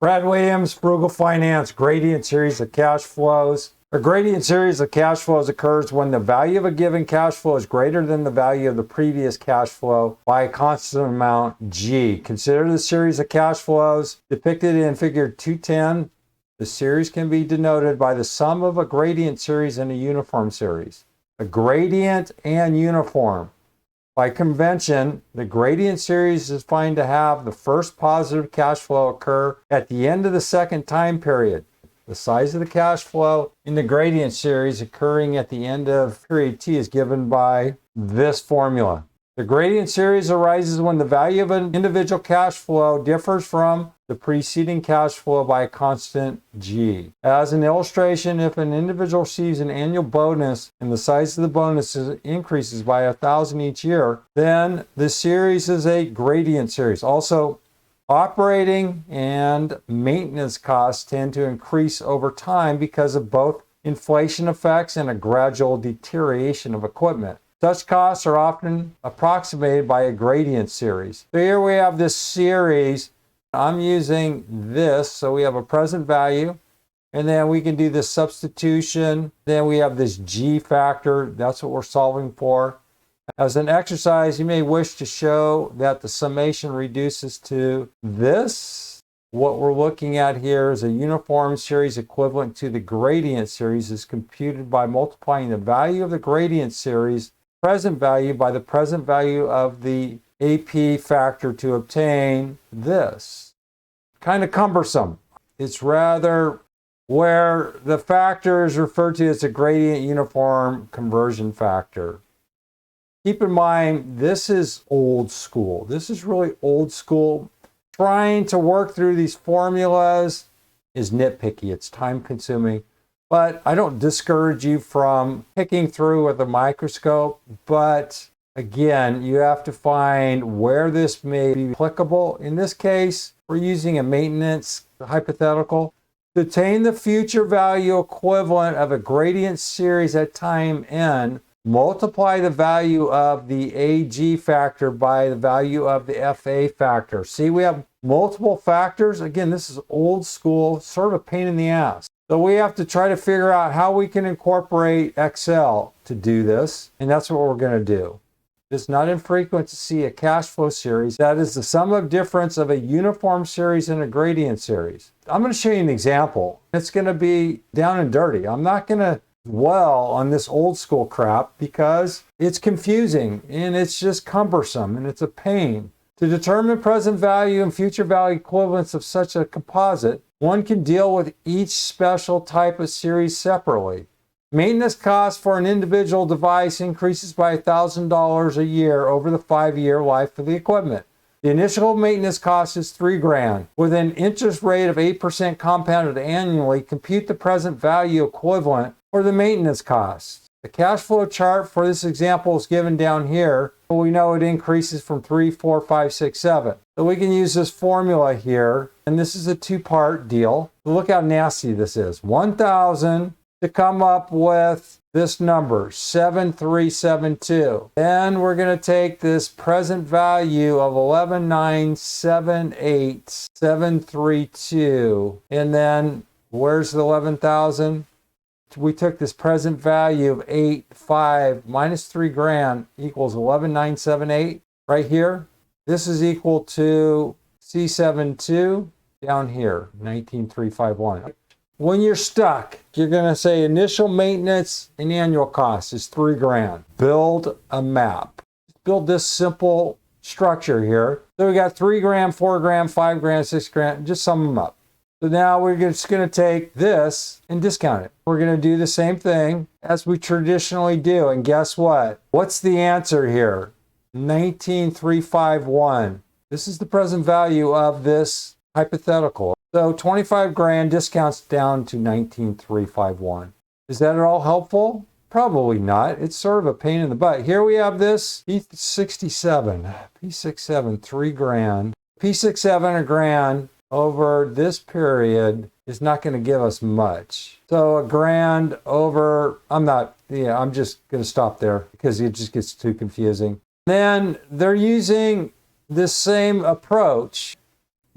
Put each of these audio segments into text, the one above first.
Brad Williams, Frugal Finance, gradient series of cash flows. A gradient series of cash flows occurs when the value of a given cash flow is greater than the value of the previous cash flow by a constant amount G. Consider the series of cash flows depicted in figure 210. The series can be denoted by the sum of a gradient series and a uniform series. A gradient and uniform. By convention, the gradient series is defined to have the first positive cash flow occur at the end of the second time period. The size of the cash flow in the gradient series occurring at the end of period T is given by this formula. The gradient series arises when the value of an individual cash flow differs from the preceding cash flow by a constant G. As an illustration, if an individual receives an annual bonus and the size of the bonus increases by 1,000 each year, then the series is a gradient series. Also, operating and maintenance costs tend to increase over time because of both inflation effects and a gradual deterioration of equipment. Such costs are often approximated by a gradient series. So here we have this series. I'm using this, so we have a present value, and then we can do this substitution. Then we have this G factor. That's what we're solving for. As an exercise, you may wish to show that the summation reduces to this. What we're looking at here is a uniform series equivalent to the gradient series is computed by multiplying the value of the gradient series present value by the present value of the AP factor to obtain this. Kind of cumbersome. It's rather where the factor is referred to as a gradient uniform conversion factor. Keep in mind, this is old school. This is really old school. Trying to work through these formulas is nitpicky. It's time consuming. But I don't discourage you from picking through with a microscope. But again, you have to find where this may be applicable. In this case, we're using a maintenance hypothetical. To obtain the future value equivalent of a gradient series at time n, multiply the value of the AG factor by the value of the FA factor. See, we have multiple factors. Again, this is old school, sort of a pain in the ass. So we have to try to figure out how we can incorporate Excel to do this, and that's what we're going to do. It's not infrequent to see a cash flow series that is the sum of difference of a uniform series and a gradient series. I'm going to show you an example. It's going to be down and dirty. I'm not going to dwell on this old school crap because it's confusing and it's just cumbersome and it's a pain. To determine present value and future value equivalents of such a composite, one can deal with each special type of series separately. Maintenance cost for an individual device increases by $1,000 a year over the 5-year life of the equipment. The initial maintenance cost is $3,000. With an interest rate of 8% compounded annually, compute the present value equivalent for the maintenance costs. The cash flow chart for this example is given down here. We know it increases from 3, 4, 5, 6, 7. So we can use this formula here, and this is a two-part deal. Look how nasty this is. 1,000 to come up with this number, 7372. Then we're going to take this present value of 11,978,732. And then where's the 11,000? We took this present value of 8,500 minus $3,000 equals 11,978 right here. This is equal to C72 down here, 19,351. When you're stuck, you're going to say initial maintenance and annual cost is $3,000. Build a map. Build this simple structure here. So we got $3,000, $4,000, $5,000, $6,000. Just sum them up. So now we're just going to take this and discount it. We're going to do the same thing as we traditionally do. And guess what? What's the answer here? 19,351. This is the present value of this hypothetical. So $25,000 discounts down to 19,351. Is that at all helpful? Probably not. It's sort of a pain in the butt. Here we have this P67, $3,000. P67 $1,000 over this period is not going to give us much. So $1,000 over, I'm just going to stop there because it just gets too confusing. Then they're using this same approach.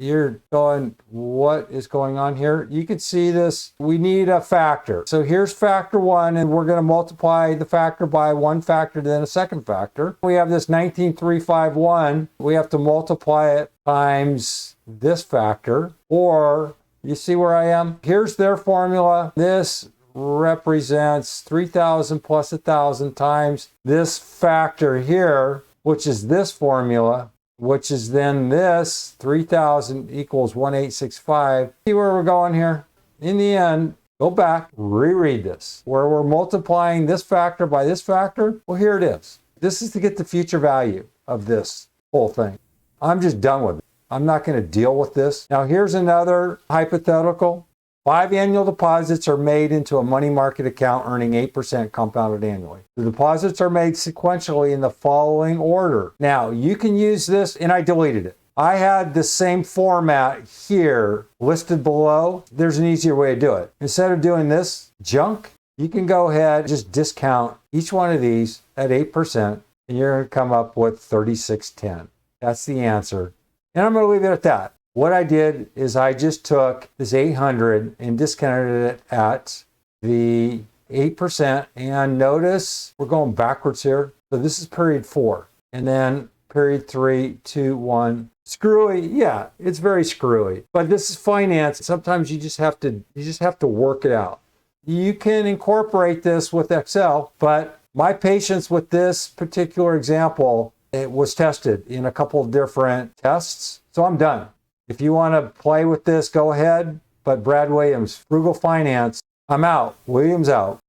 you're going, what is going on here? You can see this. We need a factor. So here's factor 1, and we're going to multiply the factor by one factor, then a second factor. We have this 19,351. We have to multiply it times this factor, or you see where I am? Here's their formula. This represents 3,000 plus 1,000 times this factor here, which is this formula, which is then this 3,000 equals 1865. See where we're going here? In the end, go back, reread this, where we're multiplying this factor by this factor. Well, here it is. This is to get the future value of this whole thing. I'm just done with it. I'm not going to deal with this. Now, here's another hypothetical. 5 annual deposits are made into a money market account earning 8% compounded annually. The deposits are made sequentially in the following order. Now, you can use this, and I deleted it. I had the same format here listed below. There's an easier way to do it. Instead of doing this junk, you can go ahead and just discount each one of these at 8%, and you're going to come up with 3610. That's the answer. And I'm going to leave it at that. What I did is I just took this 800 and discounted it at the 8%. And notice we're going backwards here. So this is period 4. And then period 3, 2, 1. Screwy, yeah, it's very screwy. But this is finance. Sometimes you just have to work it out. You can incorporate this with Excel, but my patience with this particular example, it was tested in a couple of different tests. So I'm done. If you want to play with this, go ahead. But Brad Williams, Frugal Finance, I'm out. Williams out.